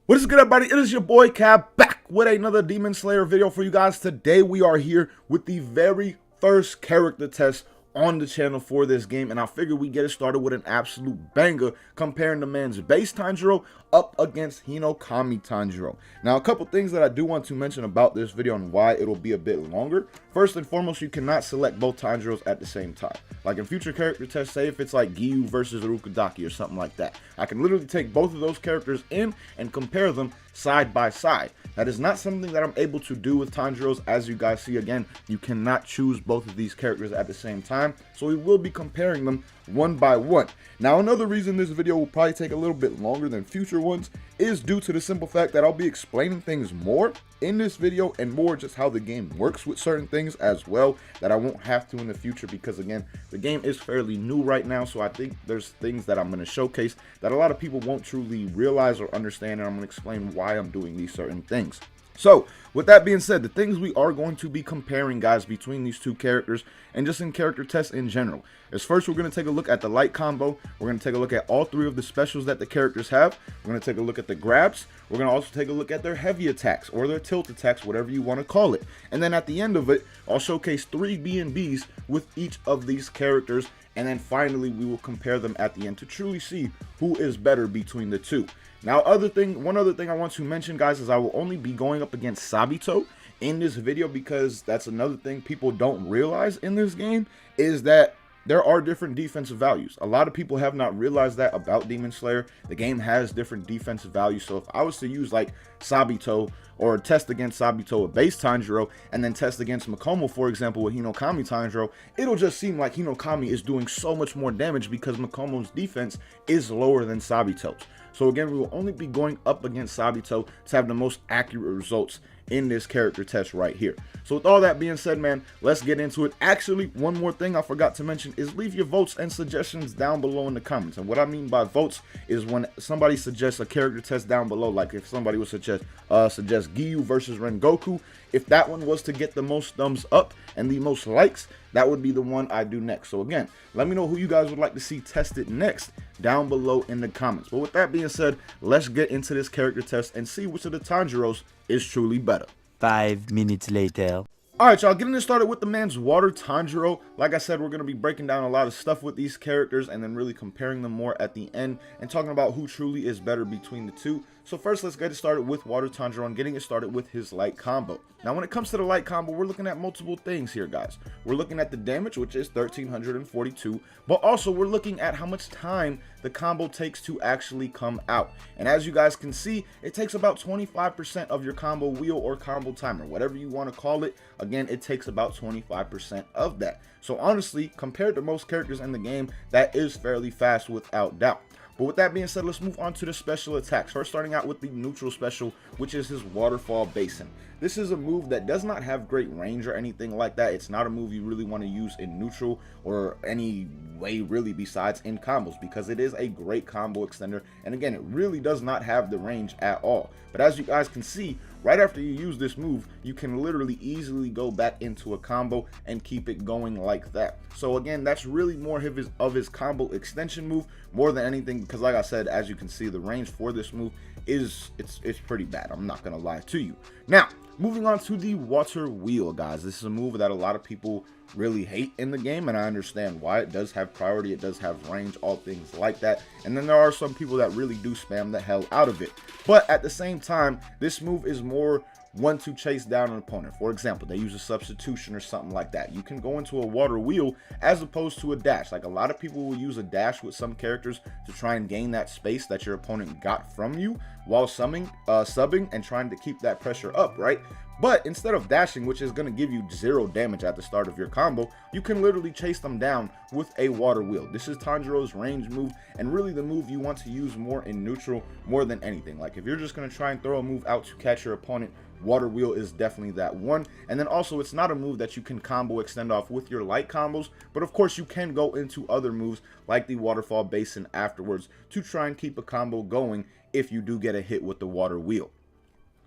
What is good, everybody? It is your boy Cab back with another Demon Slayer video for you guys. Today we are here with the very first character test on the channel for this game, and I figured we get it started with an absolute banger comparing the man's base Tanjiro up against Hinokami Tanjiro. Now, a couple things that I do want to mention about this video and why it'll be a bit longer. First and foremost, you cannot select both Tanjiros at the same time. Like in future character tests, say if it's like Giyu versus Urukadaki or something like that, I can literally take both of those characters in and compare them side by side. That is not something that I'm able to do with Tanjiro's. As you guys see, again, you cannot choose both of these characters at the same time, so we will be comparing them one by one. Now, another reason this video will probably take a little bit longer than future ones is due to the simple fact that I'll be explaining things more in this video and more just how the game works with certain things as well that I won't have to in the future, because again, the game is fairly new right now, so I think there's things that I'm going to showcase that a lot of people won't truly realize or understand, and I'm going to explain why I'm doing these certain things. So, with that being said, the things we are going to be comparing, guys, between these two characters and just in character tests in general is, first, we're going to take a look at the light combo. We're going to take a look at all three of the specials that the characters have. We're going to take a look at the grabs. We're going to also take a look at their heavy attacks or their tilt attacks, whatever you want to call it. And then at the end of it, I'll showcase 3 B&Bs with each of these characters. And then finally, we will compare them at the end to truly see who is better between the two. Now, one other thing I want to mention, guys, is I will only be going up against Sabito in this video, because that's another thing people don't realize in this game is that there are different defensive values. A lot of people have not realized that about Demon Slayer. The game has different defensive values. So if I was to use like Sabito or test against Sabito with base Tanjiro and then test against Makomo, for example, with Hinokami Tanjiro, it'll just seem like Hinokami is doing so much more damage because Makomo's defense is lower than Sabito's. So again, we will only be going up against Sabito to have the most accurate results in this character test right here. So with all that being said, man, let's get into it. Actually, one more thing I forgot to mention is leave your votes and suggestions down below in the comments. And what I mean by votes is when somebody suggests a character test down below, like if somebody would suggest Giyu versus Rengoku, if that one was to get the most thumbs up and the most likes, that would be the one I do next. So again, let me know who you guys would like to see tested next down below in the comments. But with that being said, let's get into this character test and see which of the Tanjiros is truly better. 5 minutes later. Alright, y'all, getting it started with the man's water Tanjiro. Like I said, we're going to be breaking down a lot of stuff with these characters and then really comparing them more at the end and talking about who truly is better between the two. So first, let's get it started with water Tanjiro and getting it started with his light combo. Now, when it comes to the light combo, we're looking at multiple things here, guys. We're looking at the damage, which is 1342, but also we're looking at how much time the combo takes to actually come out. And as you guys can see, it takes about 25% of your combo wheel or combo timer, whatever you want to call it. Again, it takes about 25% of that. So honestly, compared to most characters in the game, that is fairly fast without doubt. But with that being said, let's move on to the special attacks. First, starting out with the neutral special, which is his waterfall basin. This is a move that does not have great range or anything like that. It's not a move you really want to use in neutral or any way really besides in combos, because it is a great combo extender. And again, it really does not have the range at all. But as you guys can see, right after you use this move, you can literally easily go back into a combo and keep it going like that. So again, that's really more of his combo extension move more than anything, because like I said, as you can see, the range for this move is it's pretty bad. I'm not gonna lie to you. Now, moving on to the water wheel, guys. This is a move that a lot of people really hate in the game, and I understand why. It does have priority, it does have range, all things like that. And then there are some people that really do spam the hell out of it. But at the same time, this move is more one to chase down an opponent. For example, they use a substitution or something like that. You can go into a water wheel as opposed to a dash. Like a lot of people will use a dash with some characters to try and gain that space that your opponent got from you while subbing and trying to keep that pressure up, right? But instead of dashing, which is going to give you 0 damage at the start of your combo, you can literally chase them down with a water wheel. This is Tanjiro's range move, and really the move you want to use more in neutral more than anything. Like if you're just going to try and throw a move out to catch your opponent, water wheel is definitely that one. And then also, it's not a move that you can combo extend off with your light combos, but of course you can go into other moves like the waterfall basin afterwards to try and keep a combo going if you do get a hit with the water wheel.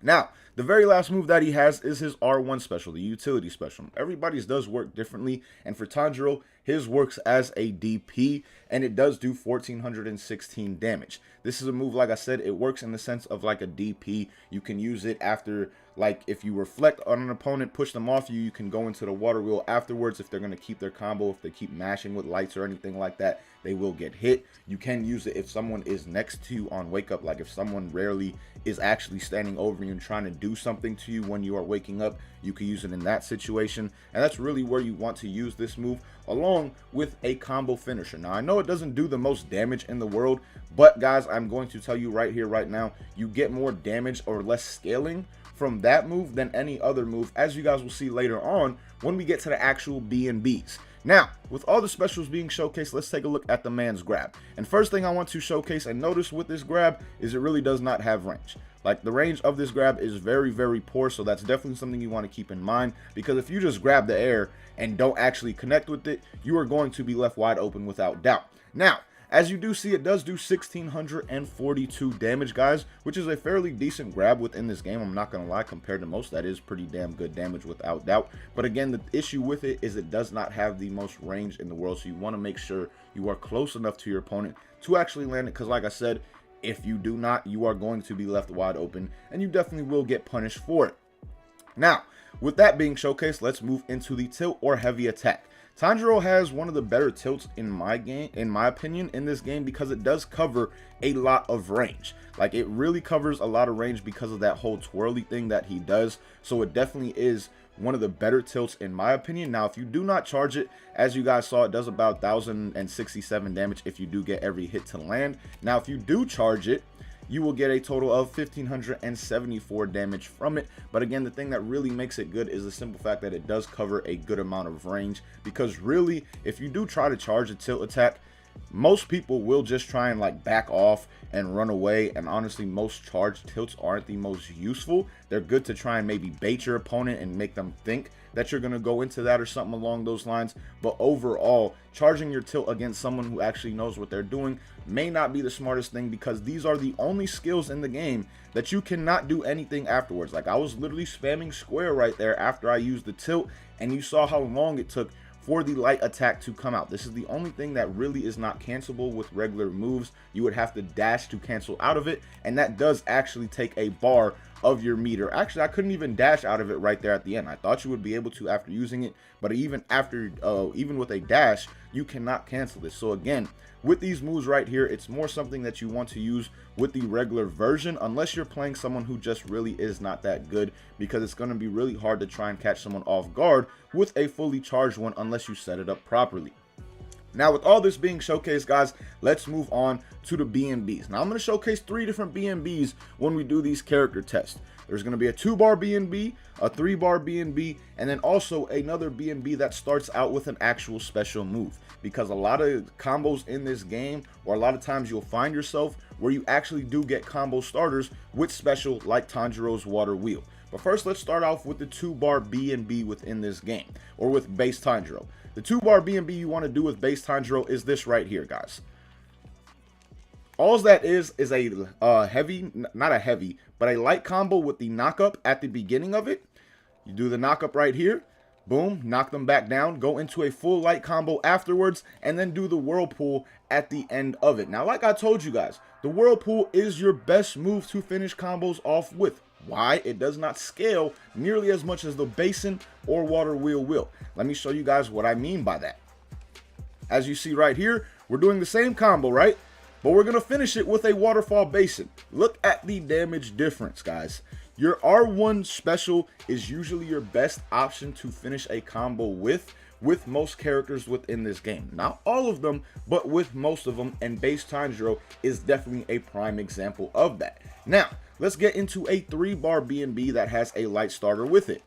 Now, the very last move that he has is his R1 special, the utility special. Everybody's does work differently, and for Tanjiro, his works as a DP, and it does do 1416 damage. This is a move, like I said, it works in the sense of like a DP. You can use it after, like, if you reflect on an opponent, push them off you, you can go into the water wheel afterwards. If they're going to keep their combo, if they keep mashing with lights or anything like that, they will get hit. You can use it if someone is next to you on wake up, like if someone rarely is actually standing over you and trying to do something to you when you are waking up, you can use it in that situation. And that's really where you want to use this move, along with a combo finisher. Now, I know it doesn't do the most damage in the world, but guys, I'm going to tell you right here, right now, you get more damage or less scaling from that move than any other move, as you guys will see later on when we get to the actual B&Bs. Now, with all the specials being showcased, let's take a look at the man's grab. And first thing I want to showcase and notice with this grab is it really does not have range. Like, the range of this grab is very, very poor, so that's definitely something you want to keep in mind, because if you just grab the air and don't actually connect with it, you are going to be left wide open without doubt. Now, as you do see, it does do 1642 damage, guys, which is a fairly decent grab within this game. I'm not going to lie, compared to most, that is pretty damn good damage without doubt. But again, the issue with it is it does not have the most range in the world, so you want to make sure you are close enough to your opponent to actually land it, because like I said, if you do not, you are going to be left wide open, and you definitely will get punished for it. Now, with that being showcased, let's move into the tilt or heavy attack. Tanjiro has one of the better tilts in my opinion, in this game, because it does cover a lot of range. Like, it really covers a lot of range because of that whole twirly thing that he does. So it definitely is one of the better tilts in my opinion. Now, if you do not charge it, as you guys saw, it does about 1067 damage if you do get every hit to land. Now, if you do charge it, you will get a total of 1574 damage from it. But again, the thing that really makes it good is the simple fact that it does cover a good amount of range, because really, if you do try to charge a tilt attack, most people will just try and like back off and run away. And honestly, most charged tilts aren't the most useful. They're good to try and maybe bait your opponent and make them think that you're going to go into that or something along those lines. But overall, charging your tilt against someone who actually knows what they're doing may not be the smartest thing, because these are the only skills in the game that you cannot do anything afterwards. Like, I was literally spamming square right there after I used the tilt, and you saw how long it took for the light attack to come out. This is the only thing that really is not cancelable with regular moves. You would have to dash to cancel out of it, and that does actually take a bar of your meter. Actually, I couldn't even dash out of it right there at the end. I thought you would be able to after using it, but even after, even with a dash, you cannot cancel this. So again, with these moves right here, it's more something that you want to use with the regular version, unless you're playing someone who just really is not that good, because it's going to be really hard to try and catch someone off guard with a fully charged one unless you set it up properly. Now, with all this being showcased, guys, let's move on to the B&Bs. Now, I'm going to showcase 3 different B&Bs when we do these character tests. There's going to be a 2-bar B&B, a 3-bar B&B, and then also another B&B that starts out with an actual special move. Because a lot of combos in this game, or a lot of times you'll find yourself where you actually do get combo starters with special, like Tanjiro's water wheel. But first, let's start off with the 2-bar B&B within this game, or with base Tanjiro. The 2-bar B&B you want to do with base Tanjiro is this right here, guys. All that is a heavy, not a heavy, but a light combo with the knock-up at the beginning of it. You do the knock-up right here. Boom, knock them back down, go into a full light combo afterwards, and then do the whirlpool at the end of it. Now, like I told you guys, the whirlpool is your best move to finish combos off with. Why? It does not scale nearly as much as the basin or water wheel will. Let me show you guys what I mean by that. As you see right here, we're doing the same combo, right? But we're going to finish it with a waterfall basin. Look at the damage difference, guys. Your R1 special is usually your best option to finish a combo with most characters within this game. Not all of them, but with most of them, and base Tanjiro is definitely a prime example of that. Now, let's get into a 3-bar B&B that has a light starter with it.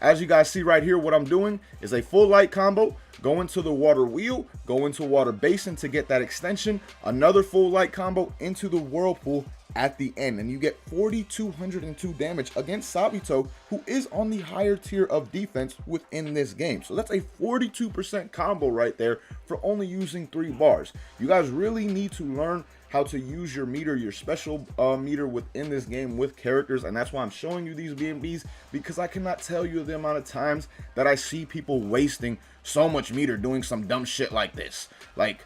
As you guys see right here, what I'm doing is a full light combo, go into the water wheel, go into water basin to get that extension, another full light combo into the whirlpool, at the end, and you get 4,202 damage against Sabito, who is on the higher tier of defense within this game. So that's a 42% combo right there for only using 3 bars. You guys really need to learn how to use your meter, your special meter within this game with characters, and that's why I'm showing you these BNBs, because I cannot tell you the amount of times that I see people wasting so much meter doing some dumb shit like this. Like,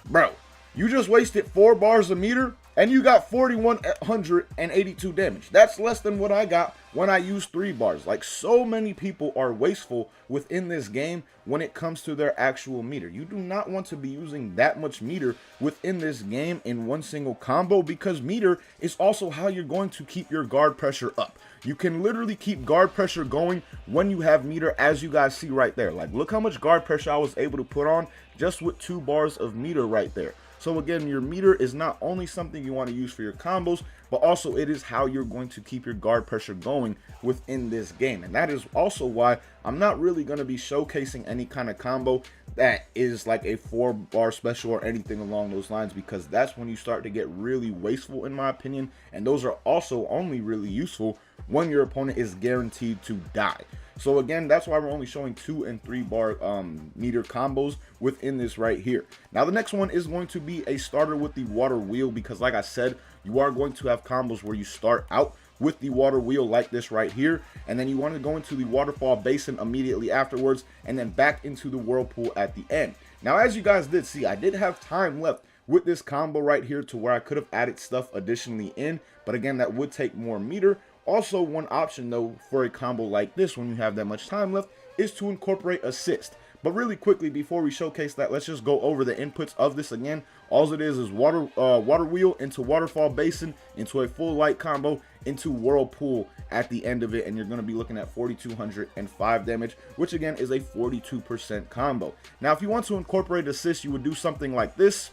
bro, you just wasted 4 bars of meter and you got 4,182 damage. That's less than what I got when I used 3 bars. Like, so many people are wasteful within this game when it comes to their actual meter. You do not want to be using that much meter within this game in one single combo, because meter is also how you're going to keep your guard pressure up. You can literally keep guard pressure going when you have meter, as you guys see right there. Like, look how much guard pressure I was able to put on just with 2 bars of meter right there. So again, your meter is not only something you want to use for your combos, but also it is how you're going to keep your guard pressure going within this game. And that is also why I'm not really going to be showcasing any kind of combo that is like a 4-bar special or anything along those lines, because that's when you start to get really wasteful, in my opinion. And those are also only really useful when your opponent is guaranteed to die. So again, that's why we're only showing 2 and 3 bar meter combos within this right here. Now the next one is going to be a starter with the water wheel, because like I said, you are going to have combos where you start out with the water wheel like this right here, and then you want to go into the waterfall basin immediately afterwards, and then back into the whirlpool at the end. Now, as you guys did see, I did have time left with this combo right here to where I could have added stuff additionally in, but again, that would take more meter. Also, one option though for a combo like this, when you have that much time left, is to incorporate assist. But really quickly, before we showcase that, let's just go over the inputs of this again. All it is water wheel into waterfall basin, into a full light combo, into whirlpool at the end of it, and you're going to be looking at 4,205 damage, which again is a 42% combo. Now, if you want to incorporate assist, you would do something like this.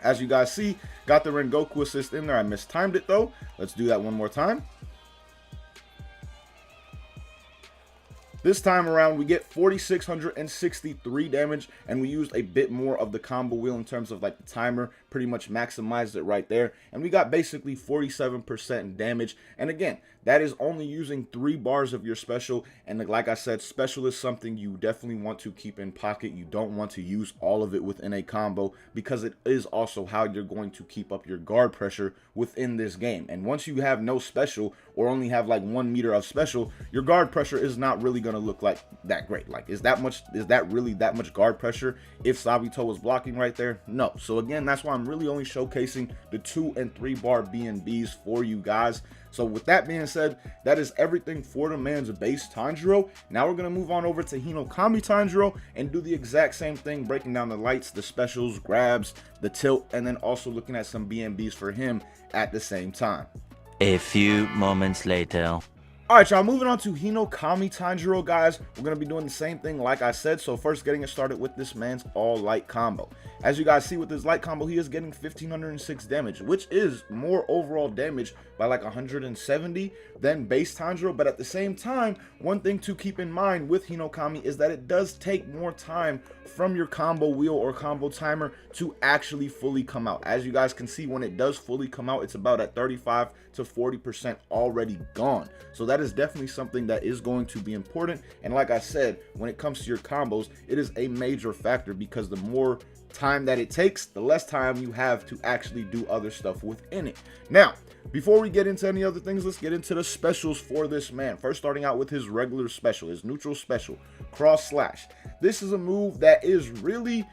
As you guys see, got the Rengoku assist in there. I mistimed it though. Let's do that one more time. This time around, we get 4,663 damage, and we used a bit more of the combo wheel in terms of like the timer, pretty much maximized it right there, and we got basically 47% damage. And again, that is only using 3 bars of your special, and like I said, special is something you definitely want to keep in pocket. You don't want to use all of it within a combo, because it is also how you're going to keep up your guard pressure within this game. And once you have no special, or only have like 1 meter of special, your guard pressure is not really going to look like that great. Like, is that really that much guard pressure if Sabito was blocking right there? No. So again, that's why I'm really only showcasing the 2 and 3 bar BNBs for you guys. So with that being said, that is everything for the man's base Tanjiro. Now we're going to move on over to Hinokami Tanjiro and do the exact same thing, breaking down the lights, the specials, grabs, the tilt, and then also looking at some BNBs for him at the same time. A few moments later. Alright, y'all, moving on to Hinokami Tanjiro, guys. We're going to be doing the same thing like I said. So first, getting it started with this man's all light combo. As you guys see with this light combo, he is getting 1,506 damage, which is more overall damage by like 170 than base Tanjiro. But at the same time, one thing to keep in mind with Hinokami is that it does take more time from your combo wheel or combo timer to actually fully come out. As you guys can see, when it does fully come out, it's about at 35 to 40% already gone. So that is definitely something that is going to be important. And like I said, when it comes to your combos, it is a major factor, because the more time that it takes, the less time you have to actually do other stuff within it. Now, before we get into any other things, let's get into the specials for this man. First, starting out with his regular special, his neutral special, cross slash. This is a move that is really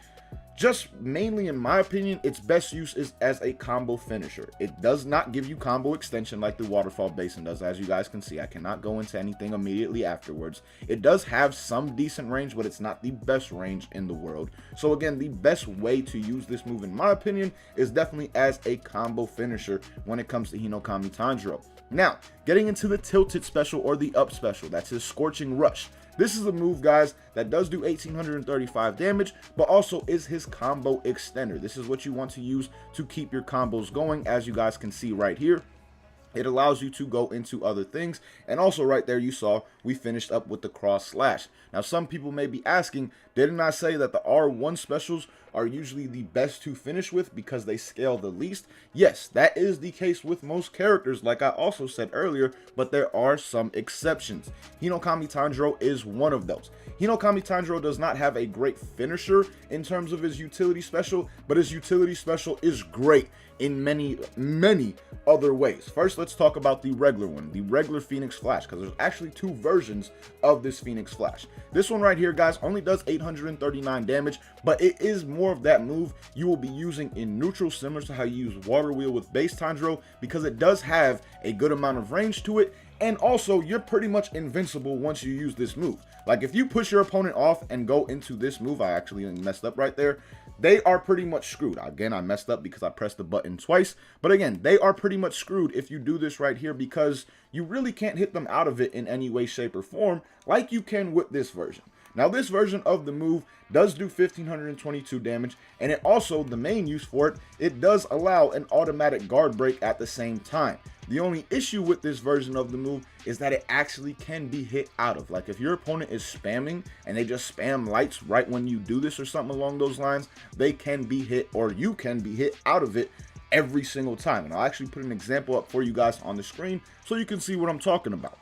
just mainly, in my opinion, its best use is as a combo finisher. It does not give you combo extension like the waterfall basin does. As you guys can see, I cannot go into anything immediately afterwards. It does have some decent range, but it's not the best range in the world. So again, the best way to use this move, in my opinion, is definitely as a combo finisher when it comes to Hinokami Tanjiro. Now, getting into the tilted special or the up special, that's his scorching rush. This is a move, guys, that does do 1,835 damage, but also is his combo extender. This is what you want to use to keep your combos going, as you guys can see right here. It allows you to go into other things. And also right there you saw we finished up with the cross slash. Now some people may be asking, didn't I say that the R1 specials are usually the best to finish with because they scale the least? Yes, that is the case with most characters, like I also said earlier, but there are some exceptions. Hinokami Tanjiro is one of those. Hinokami Tanjiro does not have a great finisher in terms of his utility special, but his utility special is great in many other ways. First, let's talk about the regular one, the regular Phoenix Flash, because there's actually two versions of this Phoenix Flash. This one right here, guys, only does 839 damage, but it is more of that move you will be using in neutral, similar to how you use Water Wheel with base Tanjiro, because it does have a good amount of range to it. And also, you're pretty much invincible once you use this move. Like, if you push your opponent off and go into this move, I actually messed up right there, they are pretty much screwed. Again, I messed up because I pressed the button twice. But again, they are pretty much screwed if you do this right here, because you really can't hit them out of it in any way, shape, or form like you can with this version. Now, this version of the move does do 1522 damage, and it also, the main use for it, it does allow an automatic guard break at the same time. The only issue with this version of the move is that it actually can be hit out of. Like, if your opponent is spamming and they just spam lights right when you do this or something along those lines, they can be hit, or you can be hit out of it every single time. And I'll actually put an example up for you guys on the screen so you can see what I'm talking about.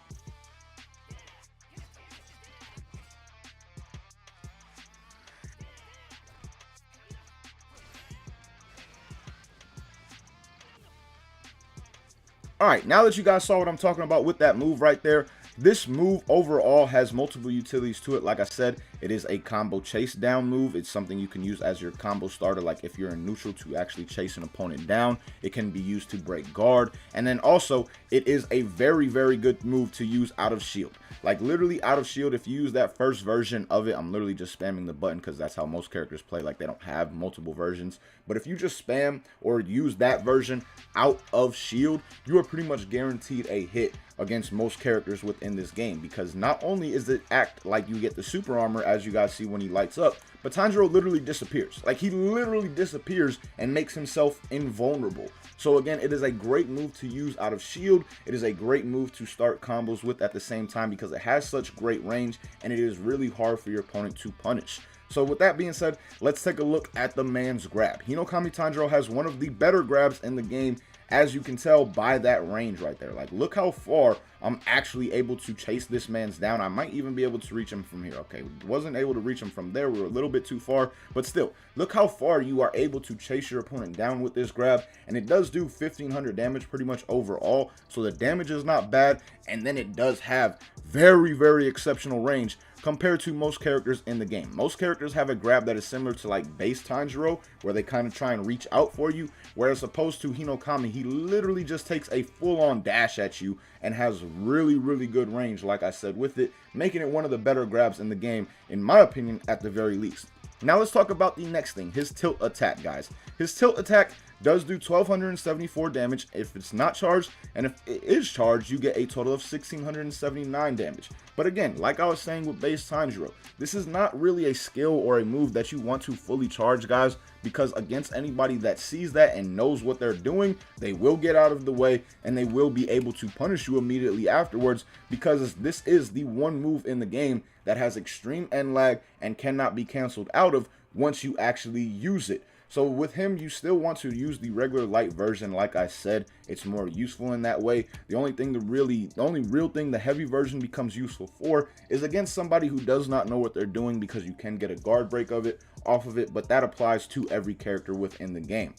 Alright, now that you guys saw what I'm talking about with that move right there, this move overall has multiple utilities to it. Like I said, it is a combo chase down move. It's something you can use as your combo starter, like if you're in neutral, to actually chase an opponent down. It can be used to break guard. And then also, it is a very good move to use out of shield. Like, literally out of shield, if you use that first version of it, I'm literally just spamming the button because that's how most characters play. Like, they don't have multiple versions. But if you just spam or use that version out of shield, you are pretty much guaranteed a hit against most characters within this game, because not only is it act like you get the super armor, as you guys see when he lights up, but Tanjiro literally disappears. Like, he literally disappears and makes himself invulnerable. So again, it is a great move to use out of shield. It is a great move to start combos with at the same time, because it has such great range and it is really hard for your opponent to punish. So with that being said, let's take a look at the man's grab. Hinokami Tanjiro has one of the better grabs in the game, as you can tell by that range right there. Like, look how far I'm actually able to chase this man's down. I might even be able to reach him from here. Okay, wasn't able to reach him from there. We were a little bit too far, but still, look how far you are able to chase your opponent down with this grab. And it does do 1500 damage pretty much overall, so the damage is not bad. And then it does have very exceptional range compared to most characters in the game. Most characters have a grab that is similar to like base Tanjiro, where they kind of try and reach out for you, whereas opposed to Hinokami, he literally just takes a full-on dash at you and has really good range, like I said, with it, making it one of the better grabs in the game, in my opinion, at the very least. Now let's talk about the next thing, his tilt attack, guys. His tilt attack does do 1274 damage if it's not charged, and if it is charged, you get a total of 1679 damage. But again, like I was saying with base Tanjiro, this is not really a skill or a move that you want to fully charge, guys, because against anybody that sees that and knows what they're doing, they will get out of the way and they will be able to punish you immediately afterwards, because this is the one move in the game that has extreme end lag and cannot be canceled out of once you actually use it. So with him, you still want to use the regular light version. Like I said, it's more useful in that way. The only real thing the heavy version becomes useful for is against somebody who does not know what they're doing, because you can get a guard break off of it, but that applies to every character within the game.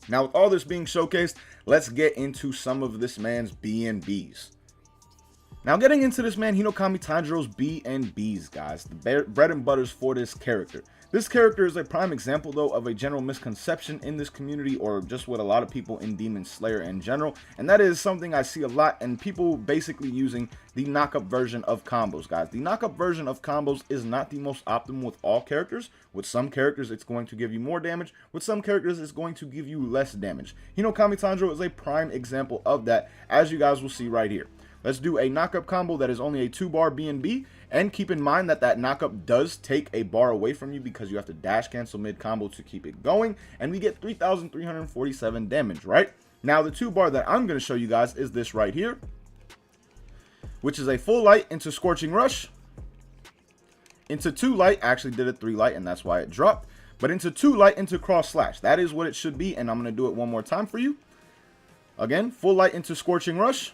Now, with all this being showcased, let's get into some of this man's B&Bs. Now, getting into this man, Hinokami Tanjiro's B&Bs, guys, the bread and butters for this character. This character is a prime example, though, of a general misconception in this community, or just with a lot of people in Demon Slayer in general, and that is something I see a lot, and people basically using the knockup version of combos, guys. The knockup version of combos is not the most optimal with all characters. With some characters, it's going to give you more damage. With some characters, it's going to give you less damage. Hinokami Tanjiro is a prime example of that, as you guys will see right here. Let's do a knockup combo that is only a 2-bar B&B, and keep in mind that that knockup does take a bar away from you because you have to dash cancel mid combo to keep it going, and we get 3,347 damage, right? Now, the 2-bar that I'm going to show you guys is this right here, which is a full light into Scorching Rush, into 2 light. I actually did a 3 light, and that's why it dropped. But into 2 light into Cross Slash. That is what it should be, and I'm going to do it one more time for you. Again, full light into Scorching Rush,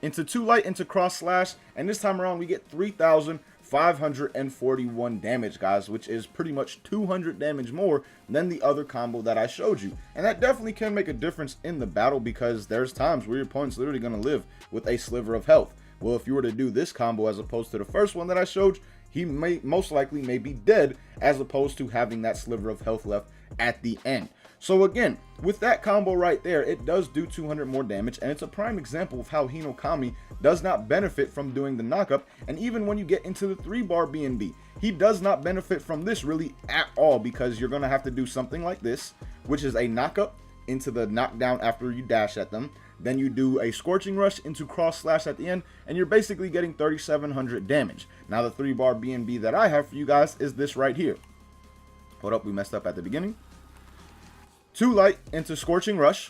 into 2 light into Cross Slash, and this time around we get 3,541 damage, guys, which is pretty much 200 damage more than the other combo that I showed you. And that definitely can make a difference in the battle, because there's times where your opponent's literally going to live with a sliver of health. Well, if you were to do this combo as opposed to the first one that I showed you, he may most likely may be dead, as opposed to having that sliver of health left at the end. So again, with that combo right there, it does do 200 more damage, and it's a prime example of how Hinokami does not benefit from doing the knockup. And even when you get into the 3-bar BNB, he does not benefit from this really at all, because you're going to have to do something like this, which is a knockup into the knockdown after you dash at them. Then you do a Scorching Rush into Cross Slash at the end, and you're basically getting 3,700 damage. Now, the 3-bar BNB that I have for you guys is this right here. Hold up, we messed up at the beginning. 2 light into Scorching Rush,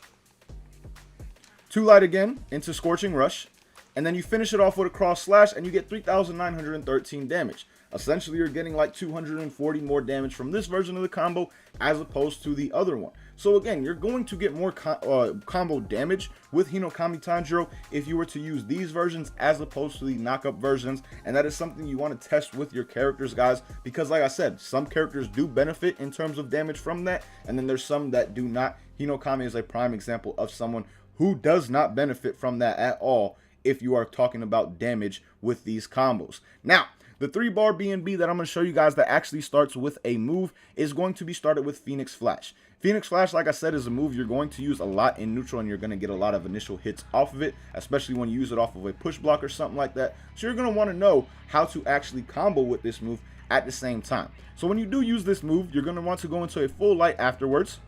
2 light again into Scorching Rush, and then you finish it off with a Cross Slash, and you get 3,913 damage. Essentially, you're getting like 240 more damage from this version of the combo as opposed to the other one. So again, you're going to get more combo damage with Hinokami Tanjiro if you were to use these versions as opposed to the knockup versions, and that is something you want to test with your characters, guys, because like I said, some characters do benefit in terms of damage from that, and then there's some that do not. Hinokami is a prime example of someone who does not benefit from that at all if you are talking about damage with these combos. Now, the 3-bar BNB that I'm going to show you guys that actually starts with a move is going to be started with Phoenix Flash. Phoenix Flash, like I said, is a move you're going to use a lot in neutral, and you're going to get a lot of initial hits off of it, especially when you use it off of a push block or something like that. So you're going to want to know how to actually combo with this move at the same time. So when you do use this move, you're going to want to go into a full light afterwards,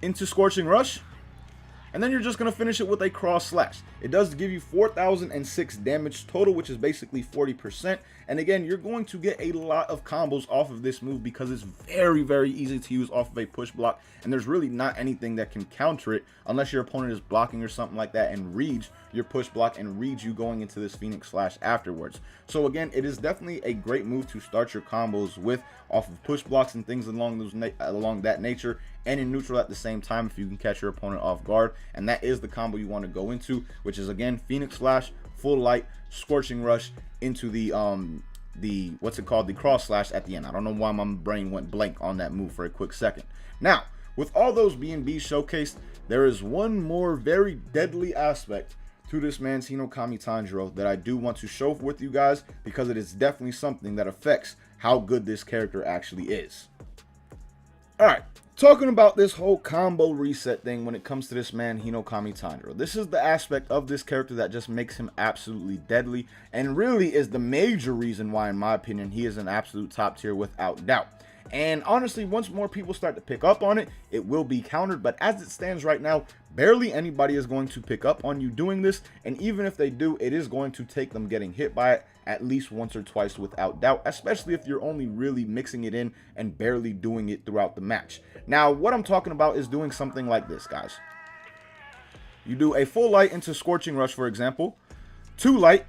into Scorching Rush, and then you're just going to finish it with a Cross Slash. It does give you 4,006 damage total, which is basically 40%. And again, you're going to get a lot of combos off of this move because it's very, very easy to use off of a push block. And there's really not anything that can counter it unless your opponent is blocking or something like that and reads your push block and reads you going into this Phoenix Flash afterwards. So again, it is definitely a great move to start your combos with off of push blocks and things along that nature, and in neutral at the same time if you can catch your opponent off guard. And that is the combo you want to go into, which is again Phoenix Flash, full light, Scorching Rush into the what's it called, the Cross Slash at the end. I don't know why my brain went blank on that move for a quick second. Now, with all those BNBs showcased, there is one more very deadly aspect to this man's Hinokami Tanjiro that I do want to show with you guys, because it is definitely something that affects how good this character actually is. Alright, talking about this whole combo reset thing when it comes to this man Hinokami Tanjiro. This is the aspect of this character that just makes him absolutely deadly, and really is the major reason why, in my opinion, he is an absolute top tier without doubt. And honestly, once more people start to pick up on it, it will be countered. But as it stands right now, barely anybody is going to pick up on you doing this. And even if they do, it is going to take them getting hit by it at least once or twice without doubt, especially if you're only really mixing it in and barely doing it throughout the match. Now, what I'm talking about is doing something like this, guys. You do a full light into Scorching Rush, for example, 2 light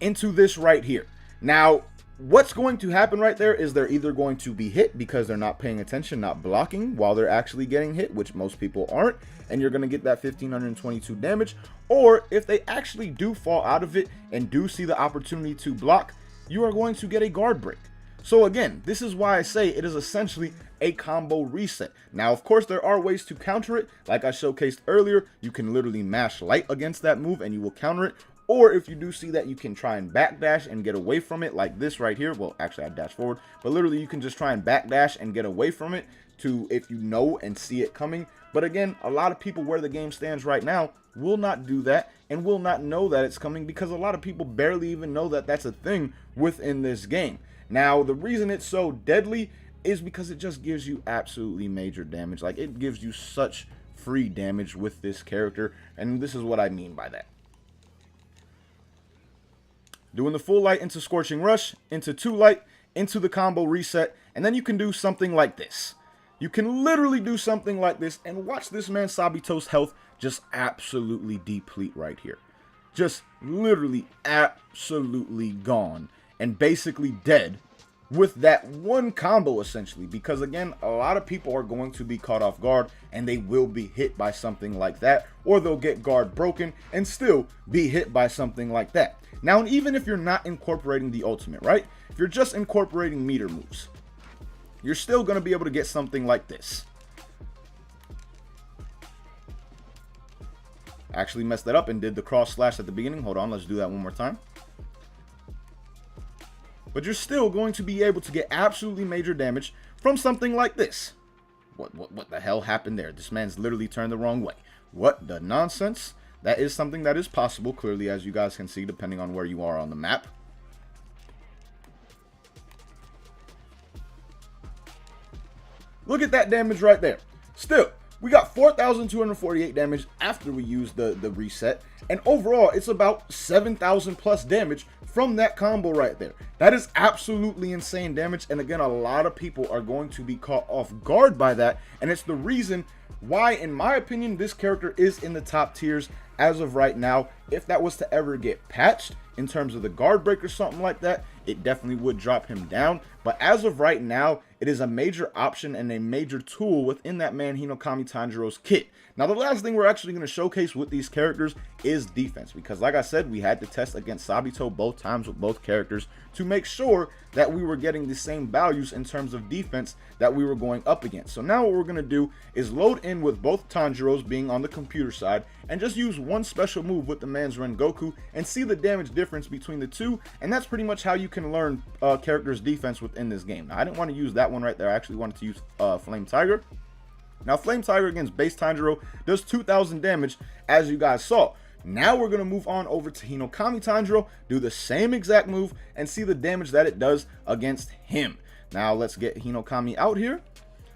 into this right here. Now, what's going to happen right there is they're either going to be hit because they're not paying attention, not blocking while they're actually getting hit, which most people aren't, and you're going to get that 1,522 damage. Or if they actually do fall out of it and do see the opportunity to block, you are going to get a guard break. So again, this is why I say it is essentially a combo reset. Now, of course, there are ways to counter it. Like I showcased earlier, you can literally mash light against that move and you will counter it. Or if you do see that, you can try and backdash and get away from it, like this right here. Well, actually, I dash forward, but literally you can just try and backdash and get away from it to if you know and see it coming. But again, a lot of people where the game stands right now will not do that and will not know that it's coming, because a lot of people barely even know that that's a thing within this game. Now, the reason it's so deadly is because it just gives you absolutely major damage. Like, it gives you such free damage with this character, and this is what I mean by that. Doing the full light into Scorching Rush, into 2 light, into the combo reset, and then you can do something like this. You can literally do something like this and watch this man Sabito's health just absolutely deplete right here. Just literally absolutely gone and basically dead with that one combo essentially, because again, a lot of people are going to be caught off guard and they will be hit by something like that, or they'll get guard broken and still be hit by something like that. Now, and even if you're not incorporating the ultimate, right? If you're just incorporating meter moves, you're still going to be able to get something like this. Actually messed that up and did the cross slash at the beginning. Hold on, let's do that one more time. But you're still going to be able to get absolutely major damage from something like this. What the hell happened there? This man's literally turned the wrong way. What the nonsense? That is something that is possible, clearly, as you guys can see, depending on where you are on the map. Look at that damage right there. Still, we got 4,248 damage after we used the reset. And overall, it's about 7,000 plus damage from that combo right there. That is absolutely insane damage. And again, a lot of people are going to be caught off guard by that. And it's the reason why, in my opinion, this character is in the top tiers as of right now. If that was to ever get patched in terms of the guard break or something like that, it definitely would drop him down. But as of right now, it is a major option and a major tool within that man Hinokami Tanjiro's kit. Now, the last thing we're actually going to showcase with these characters is defense, because like I said, we had to test against Sabito both times with both characters to make sure that we were getting the same values in terms of defense that we were going up against. So now what we're going to do is load in with both Tanjiros being on the computer side and just use one special move with the man's Rengoku and see the damage difference between the two. And that's pretty much how you can learn characters' defense within this game. Now, I didn't want to use that one right there. I actually wanted to use Flame Tiger. Now, Flame Tiger against base Tanjiro does 2,000 damage, as you guys saw. Now we're going to move on over to Hinokami Tanjiro, do the same exact move, and see the damage that it does against him. Now, let's get Hinokami out here.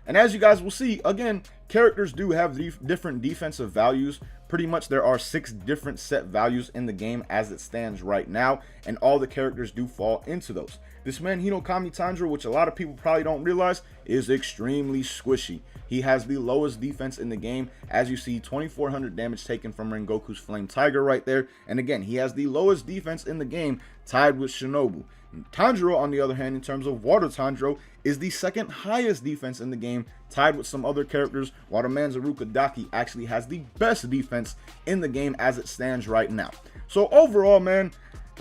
And as you guys will see, again, characters do have different defensive values. Pretty much there are 6 different set values in the game as it stands right now, and all the characters do fall into those. This man Hinokami Tanjiro, which a lot of people probably don't realize, is extremely squishy. He has the lowest defense in the game. As you see, 2,400 damage taken from Rengoku's Flame Tiger right there. And again, he has the lowest defense in the game, tied with Shinobu. Tanjiro, on the other hand, in terms of Water Tanjiro, is the second highest defense in the game, tied with some other characters, while the man Zarukadaki actually has the best defense in the game as it stands right now. So overall, man,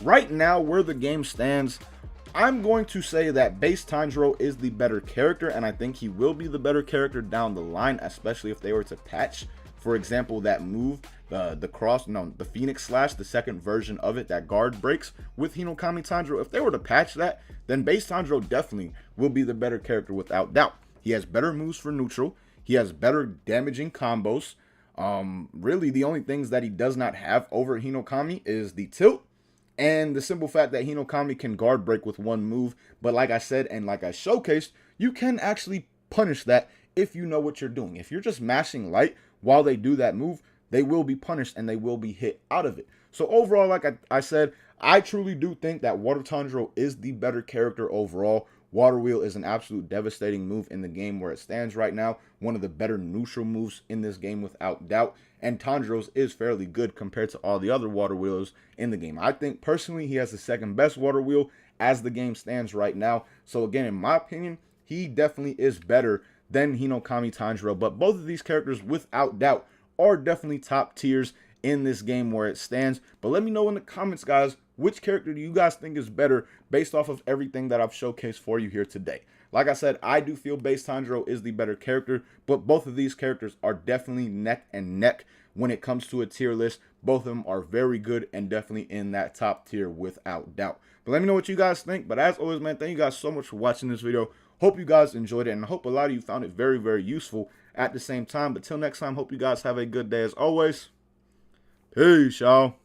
right now where the game stands, I'm going to say that base Tanjiro is the better character, and I think he will be the better character down the line, especially if they were to patch, for example, that move, the Phoenix Slash, the second version of it, that guard breaks with Hinokami Tanjiro. If they were to patch that, then base Tanjiro definitely will be the better character without doubt. He has better moves for neutral. He has better damaging combos. Really, the only things that he does not have over Hinokami is the tilt and the simple fact that Hinokami can guard break with one move. But like I said, and like I showcased, you can actually punish that if you know what you're doing. If you're just mashing light while they do that move, they will be punished and they will be hit out of it. So overall, like I said, I truly do think that Water Tanjiro is the better character overall. Water Wheel is an absolute devastating move in the game where it stands right now. One of the better neutral moves in this game without doubt. And Tanjiro's is fairly good compared to all the other Water Wheels in the game. I think personally he has the second best Water Wheel as the game stands right now. So again, in my opinion, he definitely is better than Hinokami Tanjiro. But both of these characters without doubt are definitely top tiers in this game where it stands. But let me know in the comments, guys, which character do you guys think is better based off of everything that I've showcased for you here today? Like I said, I do feel base Tanjiro is the better character, but both of these characters are definitely neck and neck when it comes to a tier list. Both of them are very good and definitely in that top tier without doubt. But let me know what you guys think. But as always, man, thank you guys so much for watching this video. Hope you guys enjoyed it, and I hope a lot of you found it very, very useful at the same time. But till next time, hope you guys have a good day as always. Peace, y'all.